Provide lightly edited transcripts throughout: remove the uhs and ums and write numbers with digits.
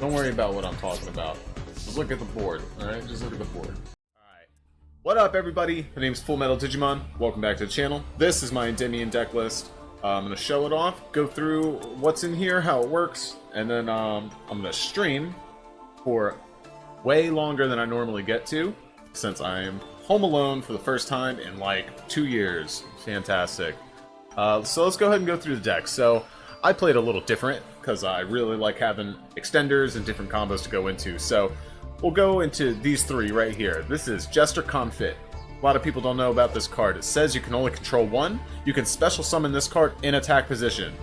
Don't worry about what I'm talking about. Just look at the board, alright? Just look at the board. Alright. What up, everybody? My name is Full Metal Digimon. Welcome back to the channel. This is my Endymion deck list. I'm going to show it off, go through what's in here, how it works, and then I'm going to stream for way longer than I normally get to, since I am home alone for the first time in like 2 years. Fantastic. So let's go ahead and go through the deck. So I played a little different because I really like having extenders and different combos to go into. So we'll go into these three right here. This is Jester Confit. A lot of people don't know about this card. It says you can only control one. You can special summon this card in attack position.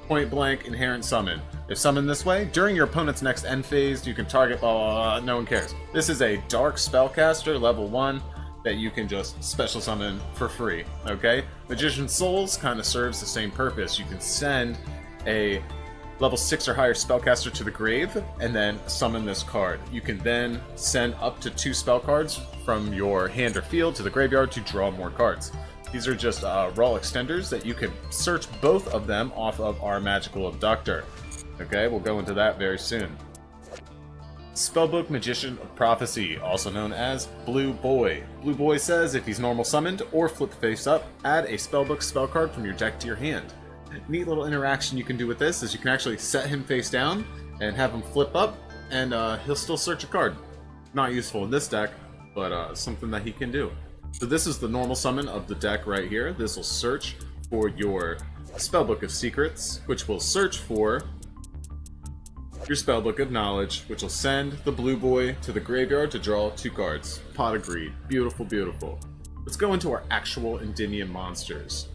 Point blank, inherent summon. If summoned this way, during your opponent's next end phase, you can target blah, blah, blah, no one cares. This is a dark spellcaster, level 1, that you can just special summon for free, okay? Magician's Souls kind of serves the same purpose. You can send a level 6 or higher spellcaster to the grave, and then summon this card. You can then send up to 2 spell cards from your hand or field to the graveyard to draw more cards. These are just raw extenders that you can search both of them off of our Magical Abductor. Okay, we'll go into that very soon. Spellbook Magician of Prophecy, also known as Blue Boy. Blue Boy says if he's normal summoned or flip face up, add a spellbook spell card from your deck to your hand. Neat little interaction you can do with this is you can actually set him face down and have him flip up, and he'll still search a card. Not useful in this deck, but something that he can do. So this is the normal summon of the deck right here. This will search for your Spellbook of Secrets, which will search for your Spellbook of Knowledge, which will send the Blue Boy to the graveyard to draw 2 cards. Pot of Greed. Beautiful, beautiful. Let's go into our actual Endymion monsters.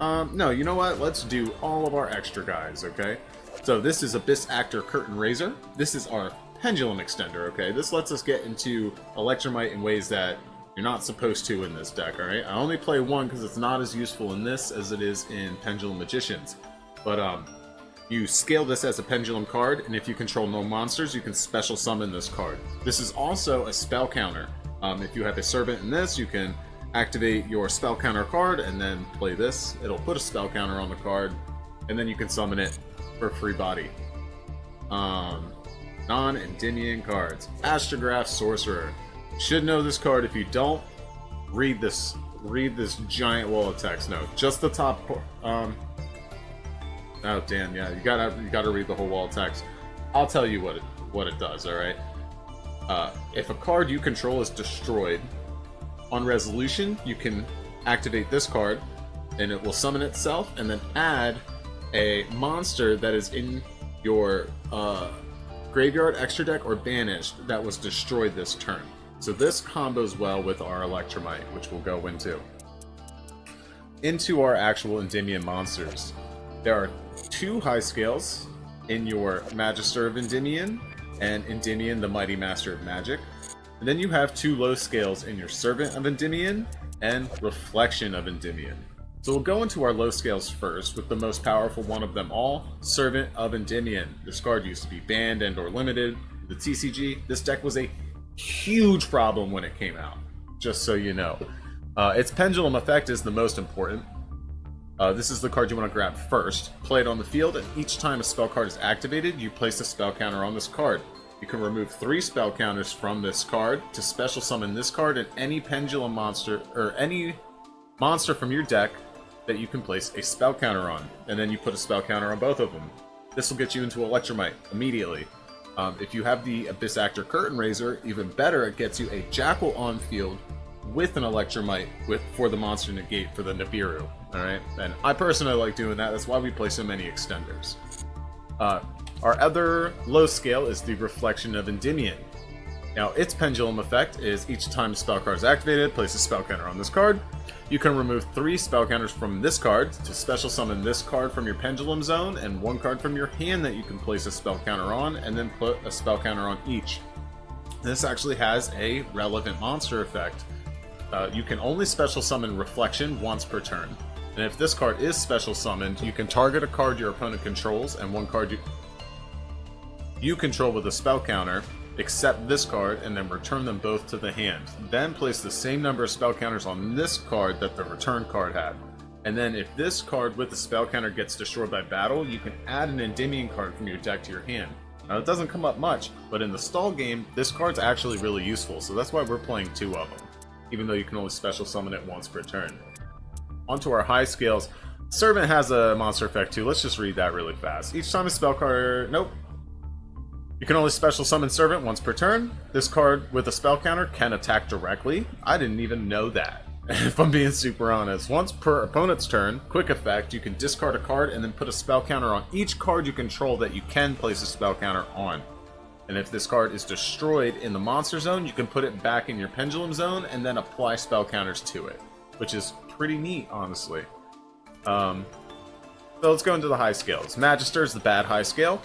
No, you know what? Let's do all of our extra guys, okay? So this is Abyss Actor Curtain Raiser. This is our Pendulum Extender, okay? This lets us get into Electromite in ways that you're not supposed to in this deck, alright? I only play one because it's not as useful in this as it is in Pendulum Magicians. But, you scale this as a Pendulum card, and if you control no monsters, you can special summon this card. This is also a spell counter. If you have a Servant in this, you can activate your spell counter card and then play this. It'll put a spell counter on the card, and then you can summon it for free body. Non-Endymion cards. Astrograph Sorcerer. Should know this card. If you don't, read this giant wall of text. No, just the top. Oh damn, yeah, you gotta read the whole wall of text. I'll tell you what it does. All right. If a card you control is destroyed, on resolution, you can activate this card, and it will summon itself, and then add a monster that is in your graveyard, extra deck, or banished that was destroyed this turn. So this combos well with our Electromite, which we'll go into. Into our actual Endymion monsters. There are 2 high scales in your Magister of Endymion and Endymion, the Mighty Master of Magic. And then you have 2 low scales in your Servant of Endymion and Reflection of Endymion. So we'll go into our low scales first with the most powerful one of them all, Servant of Endymion. This card used to be banned and or limited. The TCG, this deck was a huge problem when it came out, just so you know. Its Pendulum effect is the most important. This is the card you want to grab first. Play it on the field, and each time a spell card is activated, you place a spell counter on this card. You can remove 3 spell counters from this card to special summon this card and any Pendulum monster, or any monster from your deck that you can place a spell counter on. And then you put a spell counter on both of them. This will get you into Electromite immediately. If you have the Abyss Actor Curtain Raiser, even better, it gets you a Jackal on field with an Electromite for the monster negate for the Nibiru. Alright? And I personally like doing that. That's why we play so many extenders. Our other low scale is the Reflection of Endymion. Now, its Pendulum effect is each time a spell card is activated, place a spell counter on this card. You can remove 3 spell counters from this card to special summon this card from your Pendulum zone, and 1 card from your hand that you can place a spell counter on, and then put a spell counter on each. This actually has a relevant monster effect. You can only special summon Reflection once per turn. And if this card is special summoned, you can target a card your opponent controls and 1 card you control with a spell counter, accept this card, and then return them both to the hand. Then place the same number of spell counters on this card that the return card had. And then if this card with the spell counter gets destroyed by battle, you can add an Endymion card from your deck to your hand. Now, it doesn't come up much, but in the stall game, this card's actually really useful, so that's why we're playing 2 of them, even though you can only special summon it once per turn. Onto our high scales. Servant has a monster effect too. Let's just read that really fast. Each time a spell card... Nope. You can only special summon Servant once per turn. This card with a spell counter can attack directly. I didn't even know that, if I'm being super honest. Once per opponent's turn, quick effect, you can discard a card and then put a spell counter on each card you control that you can place a spell counter on. And if this card is destroyed in the monster zone, you can put it back in your pendulum zone and then apply spell counters to it, which is pretty neat, honestly. So let's go into the high scales. Magister is the bad high scale.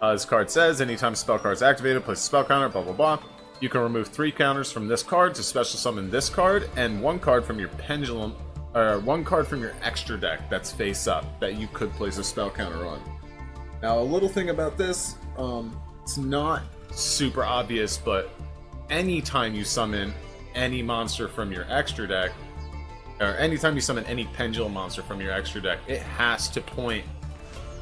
This card says, anytime a spell card is activated, place a spell counter, blah blah blah. You can remove 3 counters from this card to special summon this card, and 1 card from your pendulum, or 1 card from your extra deck that's face up that you could place a spell counter on. Now, a little thing about this, it's not super obvious, but anytime you summon any monster from your extra deck, or anytime you summon any pendulum monster from your extra deck, it has to point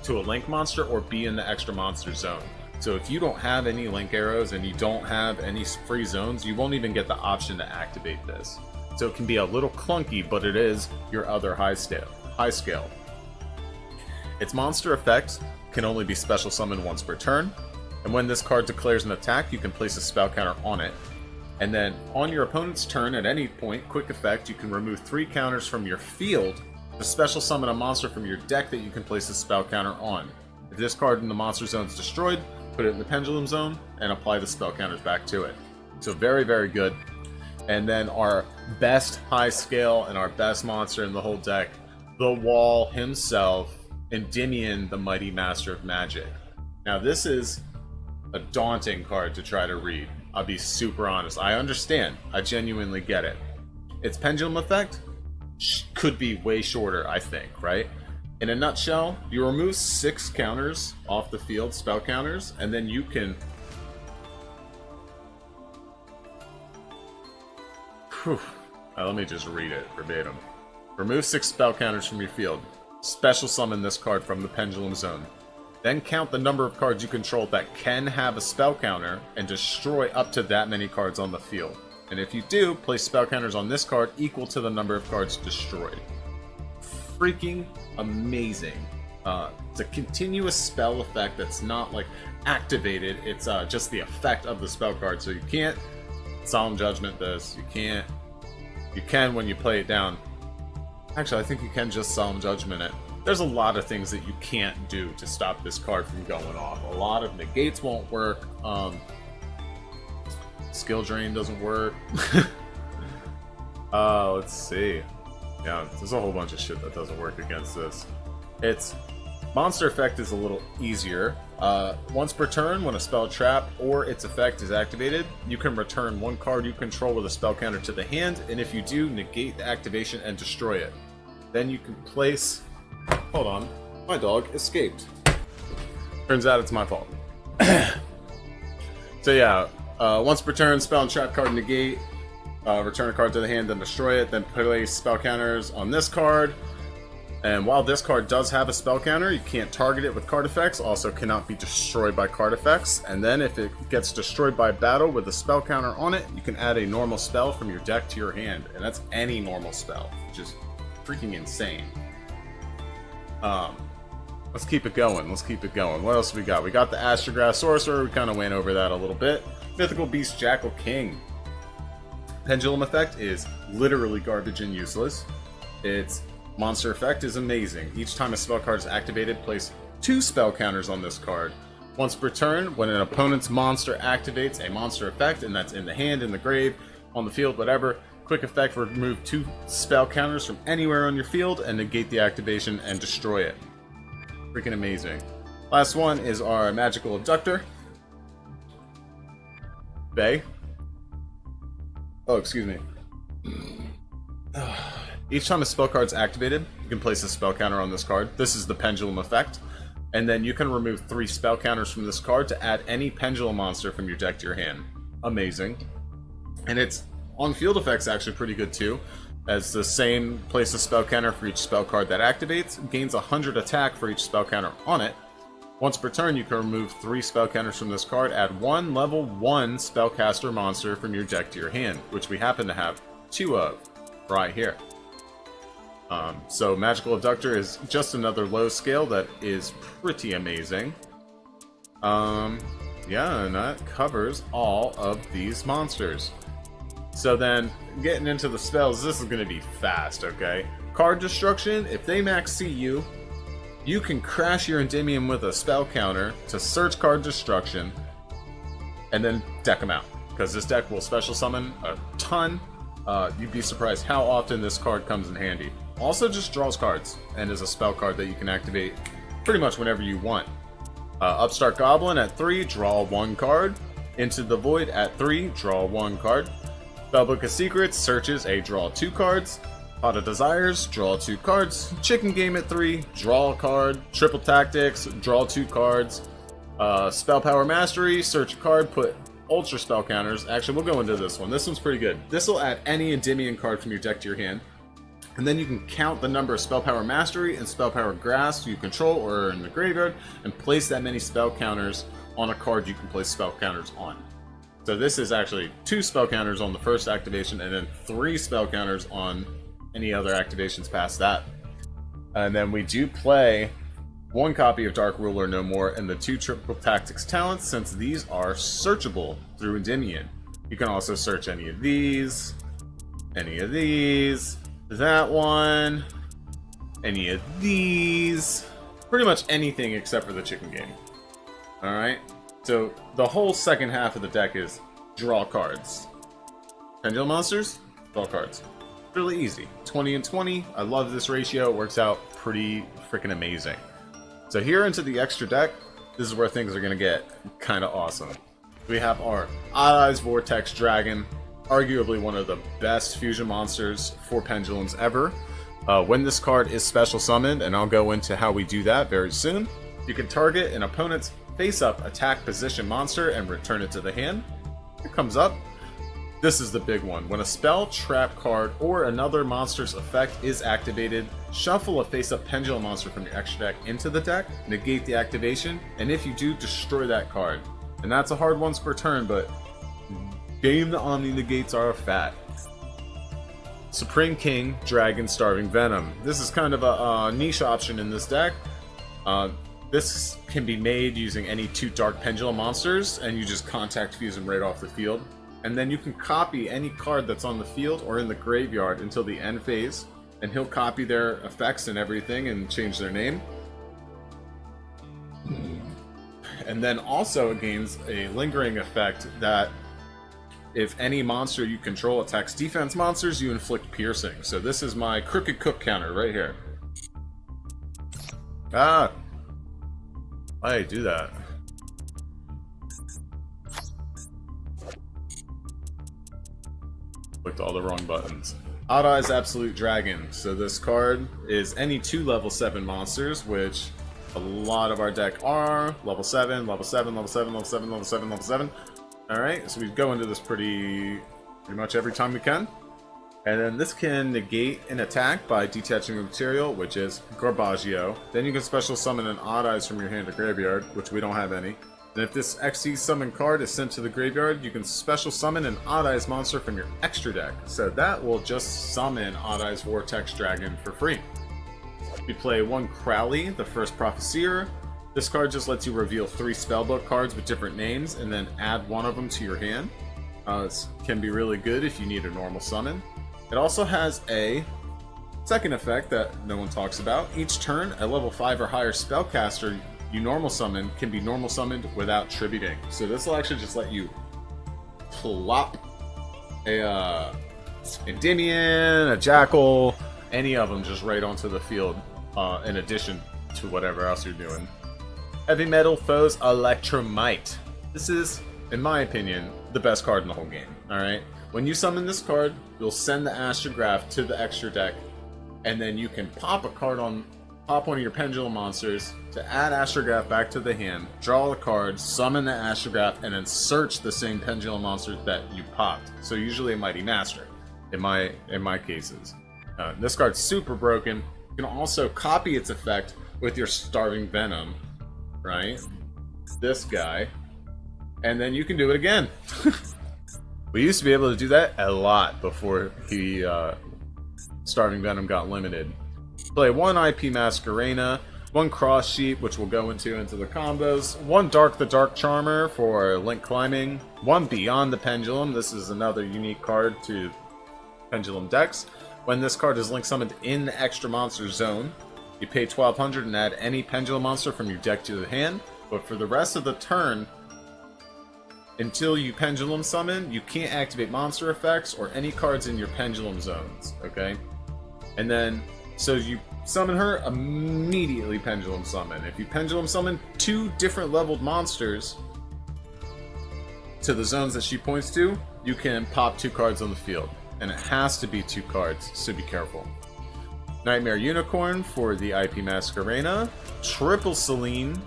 to a link monster or be in the extra monster zone. So if you don't have any link arrows and you don't have any free zones, you won't even get the option to activate this. So it can be a little clunky, but it is your other high scale. Its monster effect can only be special summoned once per turn, and when this card declares an attack, you can place a spell counter on it. And then, on your opponent's turn, at any point, quick effect, you can remove 3 counters from your field to special summon a monster from your deck that you can place a spell counter on. If this card in the monster zone is destroyed, put it in the pendulum zone, and apply the spell counters back to it. So very, very good. And then our best high scale and our best monster in the whole deck, the Wall himself, Endymion, the Mighty Master of Magic. Now this is a daunting card to try to read. I'll be super honest. I understand. I genuinely get it. Its pendulum effect could be way shorter, I think, right? In a nutshell, you remove 6 counters off the field, spell counters, and then you can... let me just read it verbatim. Remove 6 spell counters from your field. Special summon this card from the pendulum zone. Then count the number of cards you control that can have a spell counter and destroy up to that many cards on the field. And if you do, place spell counters on this card equal to the number of cards destroyed. Freaking amazing. It's a continuous spell effect that's not like activated, it's just the effect of the spell card. So you can't Solemn Judgment this, you can when you play it down. Actually, I think you can just Solemn Judgment it. There's a lot of things that you can't do to stop this card from going off. A lot of negates won't work. Skill Drain doesn't work. Let's see. Yeah, there's a whole bunch of shit that doesn't work against this. Its monster effect is a little easier. Once per turn, when a spell trap or its effect is activated, you can return 1 card you control with a spell counter to the hand, and if you do, negate the activation and destroy it. Then you can place... Hold on, my dog escaped. Turns out it's my fault. So yeah, once per turn, spell and trap card negate, return a card to the hand, then destroy it, then place spell counters on this card. And while this card does have a spell counter, you can't target it with card effects, also cannot be destroyed by card effects. And then if it gets destroyed by battle with a spell counter on it, you can add a normal spell from your deck to your hand. And that's any normal spell, which is freaking insane. Let's keep it going. What else we got? We got the Astrograph Sorcerer. We kind of went over that a little bit. Mythical Beast Jackal King. Pendulum effect is literally garbage and useless. Its monster effect is amazing. Each time a spell card is activated, place 2 spell counters on this card. Once per turn, when an opponent's monster activates a monster effect, and that's in the hand, in the grave, on the field, whatever, quick effect, remove 2 spell counters from anywhere on your field and negate the activation and destroy it. Freaking amazing. Last one is our Magical Abductor. Bay. Oh, excuse me. Each time a spell card is activated, you can place a spell counter on this card. This is the Pendulum effect. And then you can remove 3 spell counters from this card to add any Pendulum monster from your deck to your hand. Amazing. And its on-field effect's actually pretty good too, as the same place a spell counter for each spell card that activates, gains 100 attack for each spell counter on it. Once per turn, you can remove 3 spell counters from this card. Add 1 level 1 spellcaster monster from your deck to your hand, which we happen to have 2 of right here. So Magical Abductor is just another low scale that is pretty amazing. Yeah, and that covers all of these monsters. So then, getting into the spells, this is going to be fast, okay? Card Destruction, if they max CU, you can crash your Endymion with a spell counter to search Card Destruction, and then deck them out. Because this deck will special summon a ton. You'd be surprised how often this card comes in handy. Also just draws cards, and is a spell card that you can activate pretty much whenever you want. Upstart Goblin at 3, draw 1 card. Into the Void at 3, draw 1 card. Spellbook of Secrets searches a draw 2 cards. Pot of Desires, draw 2 cards. Chicken Game at 3, draw a card. Triple Tactics, draw 2 cards. Spell Power Mastery, search a card, put Ultra Spell counters. Actually, we'll go into this one. This one's pretty good. This will add any Endymion card from your deck to your hand. And then you can count the number of Spell Power Mastery and Spell Power Grasp you control or are in the graveyard, and place that many spell counters on a card you can place spell counters on. So this is actually 2 spell counters on the first activation, and then 3 spell counters on any other activations past that. And then we do play 1 copy of Dark Ruler No More and the 2 Triple Tactics talents, since these are searchable through Endymion. You can also search any of these, that one, any of these, pretty much anything except for the Chicken Game. Alright, so the whole second half of the deck is draw cards. Pendulum monsters, draw cards. Really easy. 20 and 20, I love this ratio, it works out pretty freaking amazing. So here into the extra deck, this is where things are going to get kind of awesome. We have our Odd Eyes Vortex Dragon, arguably one of the best fusion monsters for pendulums ever. When this card is special summoned, and I'll go into how we do that very soon, you can target an opponent's face-up attack position monster and return it to the hand. It comes up. This is the big one. When a spell, trap card, or another monster's effect is activated, shuffle a face-up pendulum monster from your extra deck into the deck, negate the activation, and if you do, destroy that card. And that's a hard once per turn, but game the Omni negates are a fat. Supreme King, Dragon, Starving Venom. This is kind of a niche option in this deck. This can be made using any 2 Dark Pendulum monsters, and you just contact fuse them right off the field. And then you can copy any card that's on the field or in the graveyard until the end phase, and he'll copy their effects and everything and change their name. And then also it gains a lingering effect that if any monster you control attacks defense monsters, you inflict piercing. So this is my Crooked Cook counter right here. Ah! Why did I do that? Clicked all the wrong buttons. Odd Eyes Absolute Dragon. So this card is any 2 level 7 monsters, which a lot of our deck are. Level 7, level 7, level 7, level 7, level 7, level 7. Alright, so we go into this pretty much every time we can. And then this can negate an attack by detaching a material, which is Garbaggio. Then you can special summon an Odd Eyes from your hand to graveyard, which we don't have any. And if this XC summon card is sent to the graveyard, you can special summon an Odd Eyes monster from your extra deck. So that will just summon Odd Eyes Vortex Dragon for free. We play 1 Crowley, the First Prophecyr. This card just lets you reveal 3 spellbook cards with different names and then add 1 of them to your hand. This can be really good if you need a normal summon. It also has a second effect that no one talks about. Each turn, a level 5 or higher spellcaster you normal summon can be normal summoned without tributing. So this will actually just let you plop a Endymion, a Jackal, any of them just right onto the field in addition to whatever else you're doing. Heavy Metal Foes Electromite. This is, in my opinion, the best card in the whole game. Alright? When you summon this card, you'll send the Astrograph to the extra deck, and then you can pop one of your Pendulum monsters to add Astrograph back to the hand, draw the card, summon the Astrograph, and then search the same Pendulum monsters that you popped. So usually a Mighty Master, in my cases. This card's super broken. You can also copy its effect with your Starving Venom. right? This guy. And then you can do it again. We used to be able to do that a lot before he Starving Venom got limited. Play 1 IP Masquerena, 1 Cross Sheep, which we'll go into the combos, 1 Dark the Dark Charmer for Link Climbing, 1 Beyond the Pendulum. This is another unique card to Pendulum decks. When this card is Link summoned in the extra monster zone, you pay 1200 and add any Pendulum monster from your deck to the hand, but for the rest of the turn, until you Pendulum summon, you can't activate monster effects or any cards in your Pendulum zones, okay? And then, so you summon her, immediately Pendulum summon. If you Pendulum summon 2 different leveled monsters to the zones that she points to, you can pop 2 cards on the field. And it has to be 2 cards, so be careful. Nightmare Unicorn for the IP Masquerena. Triple Celine,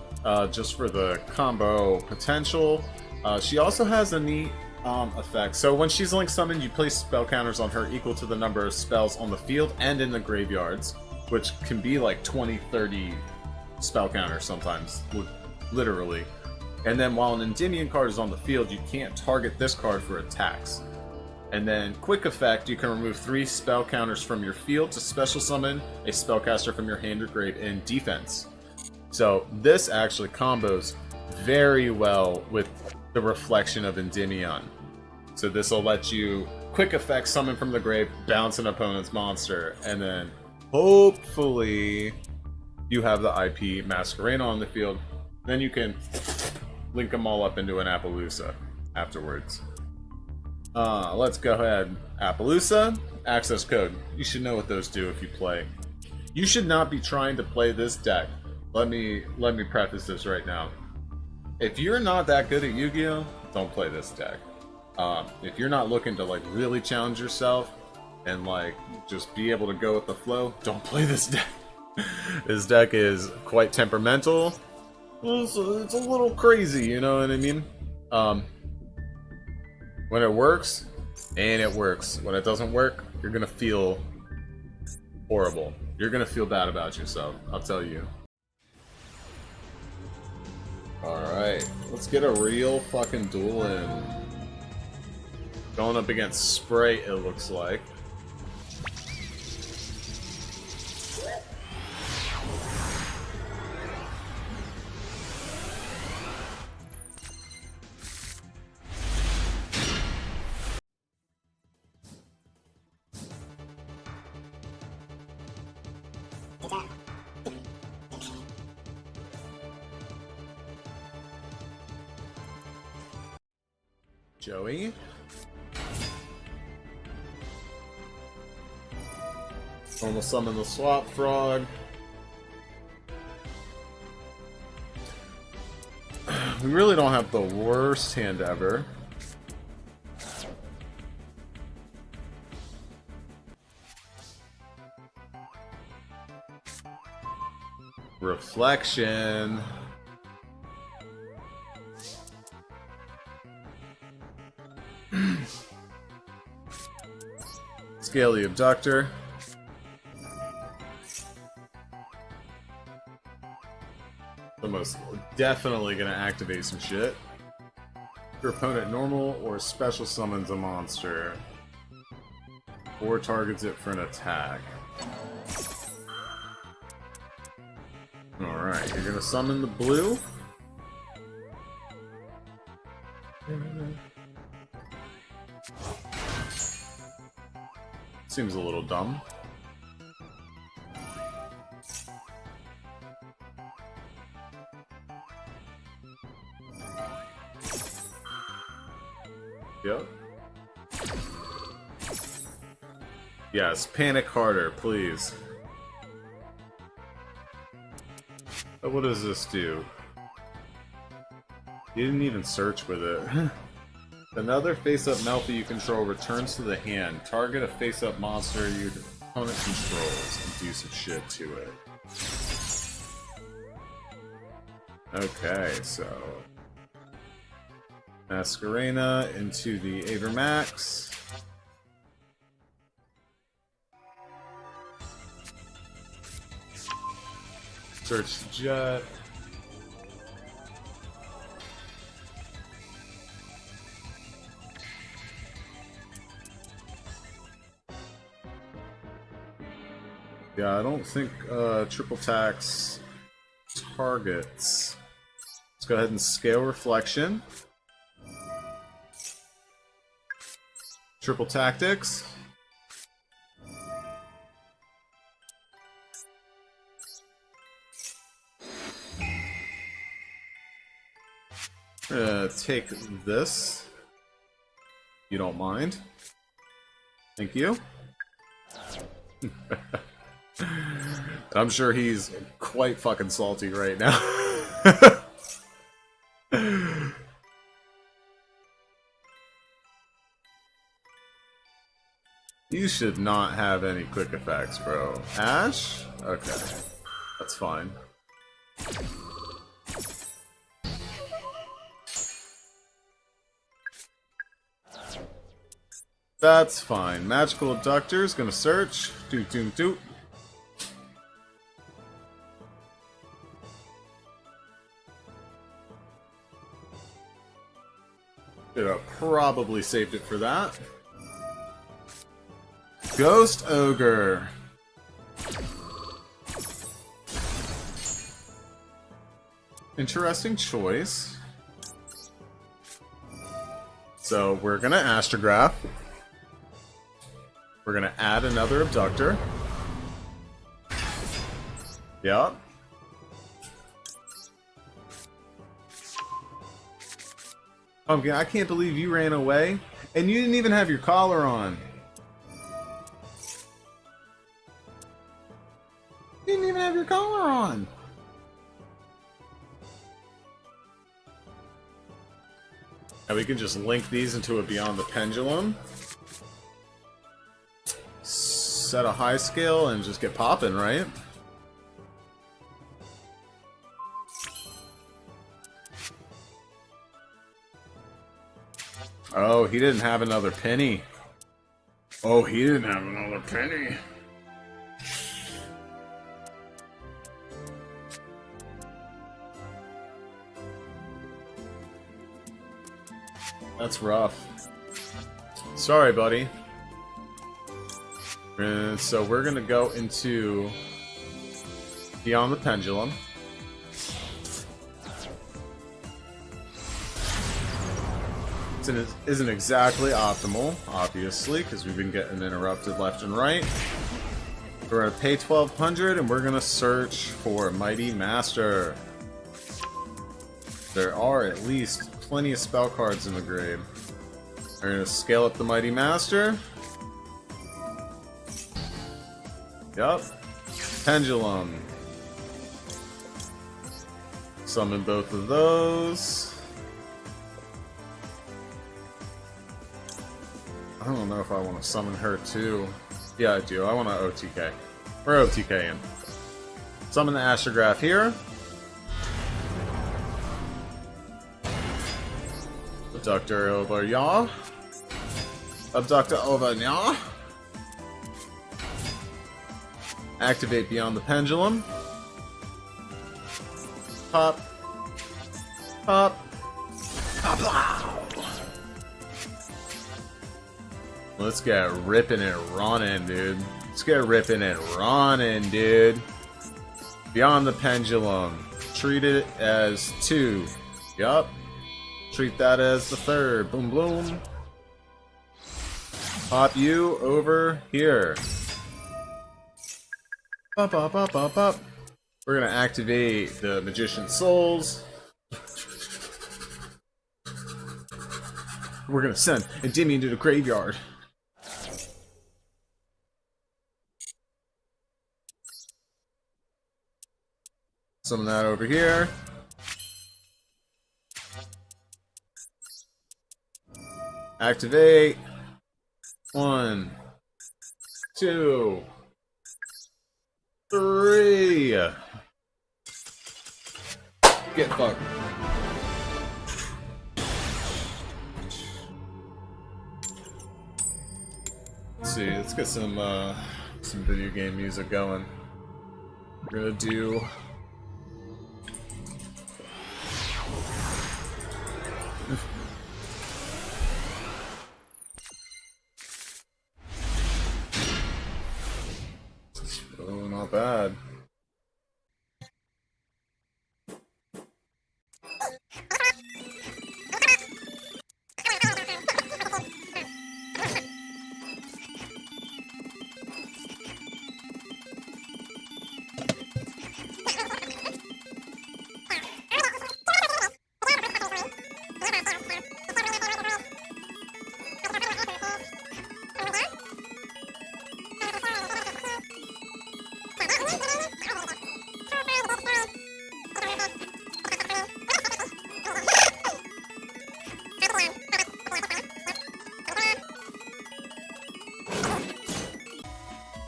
just for the combo potential. She also has a neat effect. So when she's Link summoned, you place spell counters on her equal to the number of spells on the field and in the graveyards, which can be like 20, 30 spell counters sometimes, literally. And then while an Endymion card is on the field, you can't target this card for attacks. And then quick effect, you can remove 3 spell counters from your field to special summon a spellcaster from your hand or grave in defense. So this actually combos very well with the reflection of Endymion. So this will let you quick effect summon from the grave, bounce an opponent's monster, and then hopefully you have the IP Masquerena on the field. Then you can link them all up into an Appaloosa afterwards. Let's go ahead. Appaloosa, access code. You should know what those do if you play. You should not be trying to play this deck. Let me preface this right now. If you're not that good at Yu-Gi-Oh, don't play this deck. If you're not looking to like really challenge yourself and like just be able to go with the flow, don't play this deck. This deck is quite temperamental. It's a little crazy, you know what I mean? When it works, and it works. When it doesn't work, you're gonna feel horrible. You're gonna feel bad about yourself, I'll tell you. Alright, let's get a real fucking duel in. Going up against Spray, it looks like. Joey. Almost summon the Swap Frog. We really don't have the worst hand ever. Reflection. Scaly Abductor. Almost definitely gonna activate some shit. Your opponent normal or special summons a monster, or targets it for an attack. Alright, you're gonna summon the blue. Seems a little dumb. Yep. Yes, panic harder, please. But what does this do? You didn't even search with it. Another face-up Melty you control returns to the hand. Target a face-up monster your opponent controls and do some shit to it. Okay, so... Masquerena into the Avermax. Search the Jet. Yeah, I don't think triple tax targets. Let's go ahead and scale reflection. Triple tactics. Take this. You don't mind. Thank you. I'm sure he's quite fucking salty right now. You should not have any quick effects, bro. Ash? Okay. That's fine. That's fine. Magical Abductor's gonna search. Doot doot doot. Should have probably saved it for that. Ghost Ogre. Interesting choice. So we're gonna astrograph. We're gonna add another abductor. Yep. Pumpkin, I can't believe you ran away. And you didn't even have your collar on. You didn't even have your collar on. And we can just link these into a Beyond the Pendulum. Set a high scale and just get popping, right? Oh, he didn't have another penny. Oh, he didn't have another penny. That's rough. Sorry, buddy. And so we're gonna go into Beyond the Pendulum. It isn't exactly optimal, obviously, because we've been getting interrupted left and right. We're gonna pay 1,200 and we're gonna search for Mighty Master. There are at least plenty of spell cards in the grave. We're gonna scale up the Mighty Master. Yup. Pendulum. Summon both of those. I don't know if I want to summon her too. Yeah, I do. I want to OTK. We're OTKing. Summon the astrograph here. Abductor over ya. Abductor over ya. Activate Beyond the Pendulum. Pop. Pop. Pop. Pop. Let's get ripping and running, dude. Let's get ripping and running, dude. Beyond the Pendulum. Treat it as 2. Yup. Treat that as the 3rd. Boom, boom. Pop you over here. Up, up, up, up, up. We're gonna activate the Magician's Souls. We're gonna send Endymion to the graveyard. Summon that over here. Activate. 1, 2, 3. Get fucked. Let's see. Let's get some video game music going. We're gonna do. bad.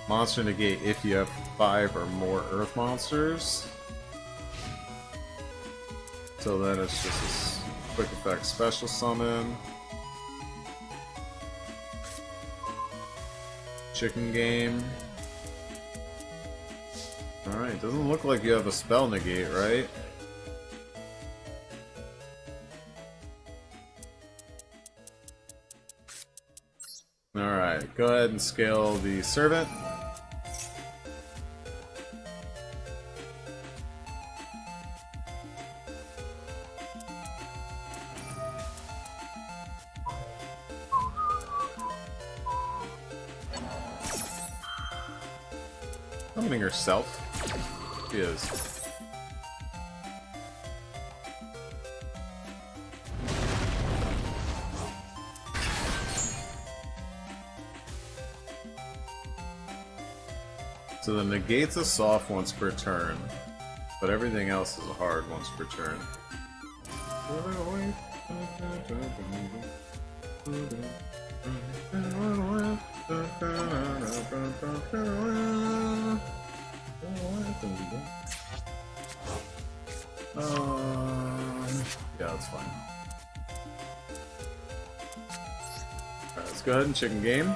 Monster negate if you have 5 or more earth monsters. So then it's just a quick effect special summon. Chicken game. Alright, doesn't look like you have a spell negate, right? Alright, go ahead and scale the servant. Summoning herself. She is. So the negate's a soft once per turn, but everything else is a hard once per turn. Yeah, that's fine. Alright, let's go ahead and chicken game.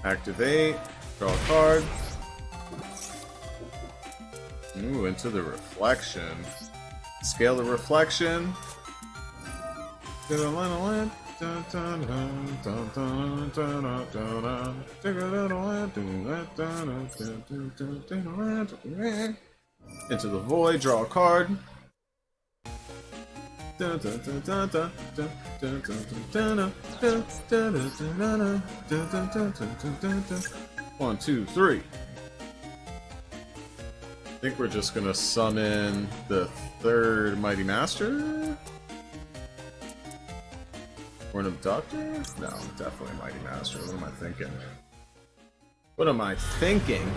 Activate, draw a card. Ooh, into the reflection. Scale the reflection. Into the void, draw a card. 1, 2, 3. I think we're just gonna summon the third Mighty Master? Or an Abductor? No, definitely Mighty Master. What am I thinking? What am I thinking?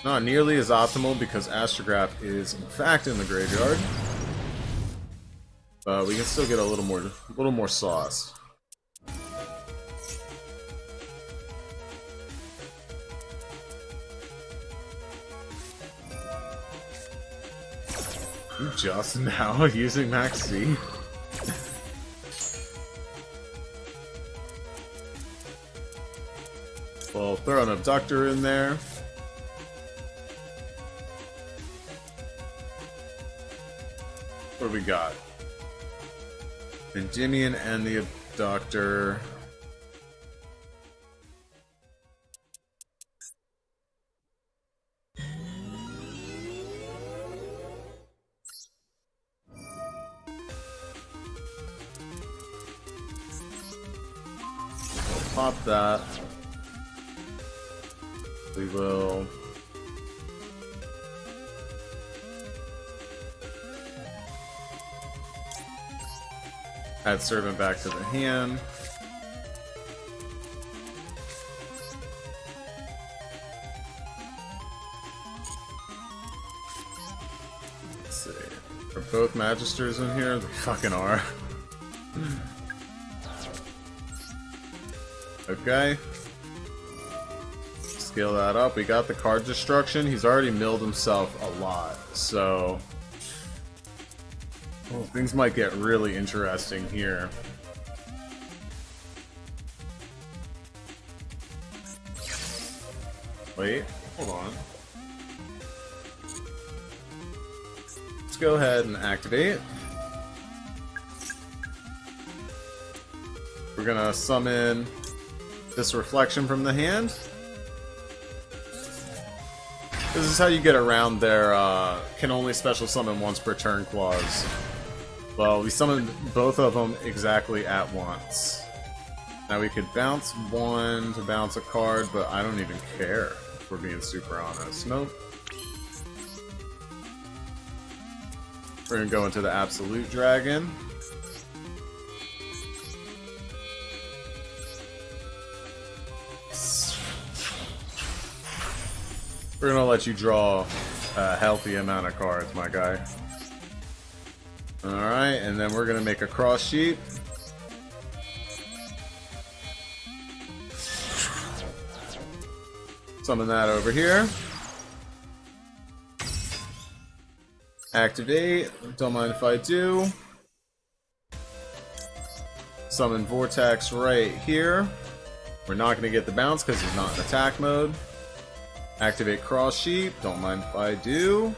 Not nearly as optimal because Astrograph is in fact in the graveyard, but we can still get a little more sauce. Just now using Max C. We'll throw an Abductor in there. What do we got? Endymion and the Abductor. We'll pop that. We will add Servant back to the hand. Let's see. Are both Magisters in here? They fucking are. Okay. Scale that up. We got the card destruction. He's already milled himself a lot, so things might get really interesting here. Wait, hold on. Let's go ahead and activate. We're gonna summon this reflection from the hand. This is how you get around their can only special summon once per turn clause. Well, we summoned both of them exactly at once. Now we could bounce one to bounce a card, but I don't even care, if we're being super honest. Nope. We're gonna go into the Absolute Dragon. We're gonna let you draw a healthy amount of cards, my guy. Alright, and then we're gonna make a cross sheet. Summon that over here. Activate. Don't mind if I do. Summon Vortex right here. We're not gonna get the bounce because he's not in attack mode. Activate Cross Sheet. Don't mind if I do.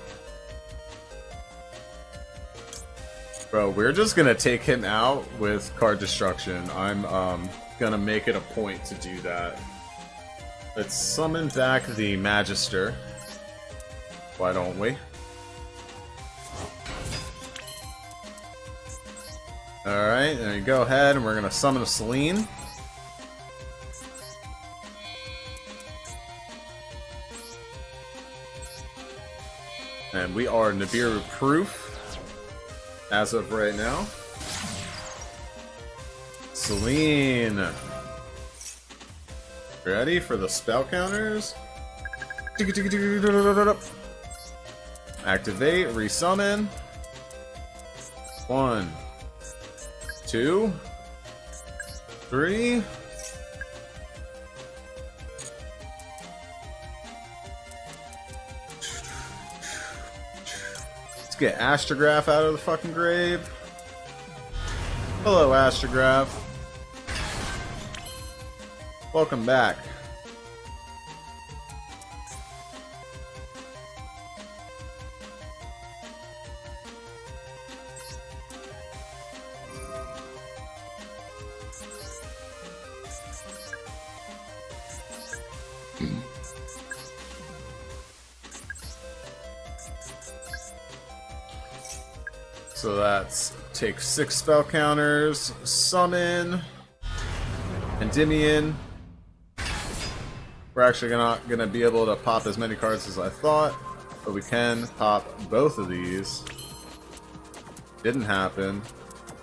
Bro, we're just gonna take him out with card destruction. I'm gonna make it a point to do that. Let's summon back the Magister. Why don't we? Alright, then you go ahead and we're gonna summon a Selene. And we are Nibiru proof as of right now. Selene. Ready for the spell counters? Activate, resummon. 1, 2, 3. Let's get Astrograph out of the fucking grave. Hello, Astrograph. Welcome back. So that's take 6 spell counters, summon Endymion. We're actually not gonna be able to pop as many cards as I thought, but we can pop both of these. Didn't happen.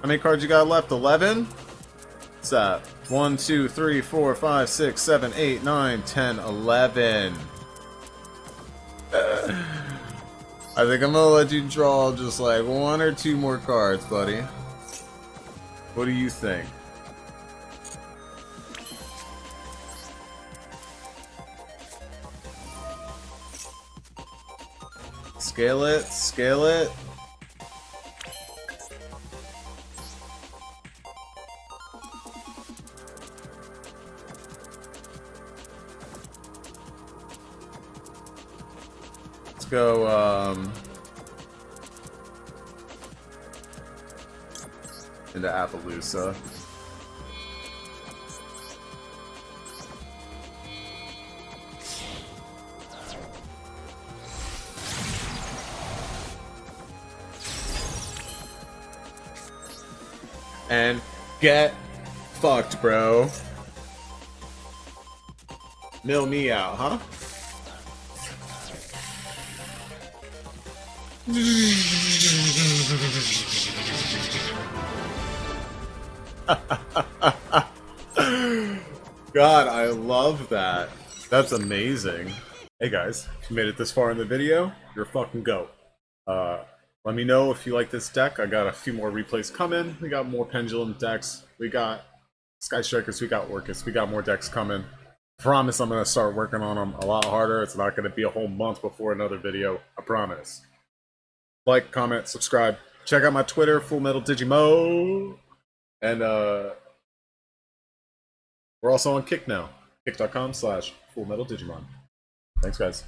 How many cards you got left? 11? What's that? 1, 2, 3, 4, 5, 6, 7, 8, 9, 10, 11. I think I'm gonna let you draw just like 1 or 2 more cards, buddy. What do you think? Scale it, scale it. Let's go into Appaloosa. And get fucked, bro. Mill me out, huh? God, I love that. That's amazing. Hey guys, if you made it this far in the video, you're a fucking goat. Let me know if you like this deck. I got a few more replays coming. We got more Pendulum decks. We got Sky Strikers. We got Orcus. We got more decks coming. Promise I'm going to start working on them a lot harder. It's not going to be a whole month before another video. I promise. Like, comment, subscribe. Check out my Twitter, Full Metal Digimo. And we're also on Kick now. Kick.com/FullMetalDigimon. Thanks, guys.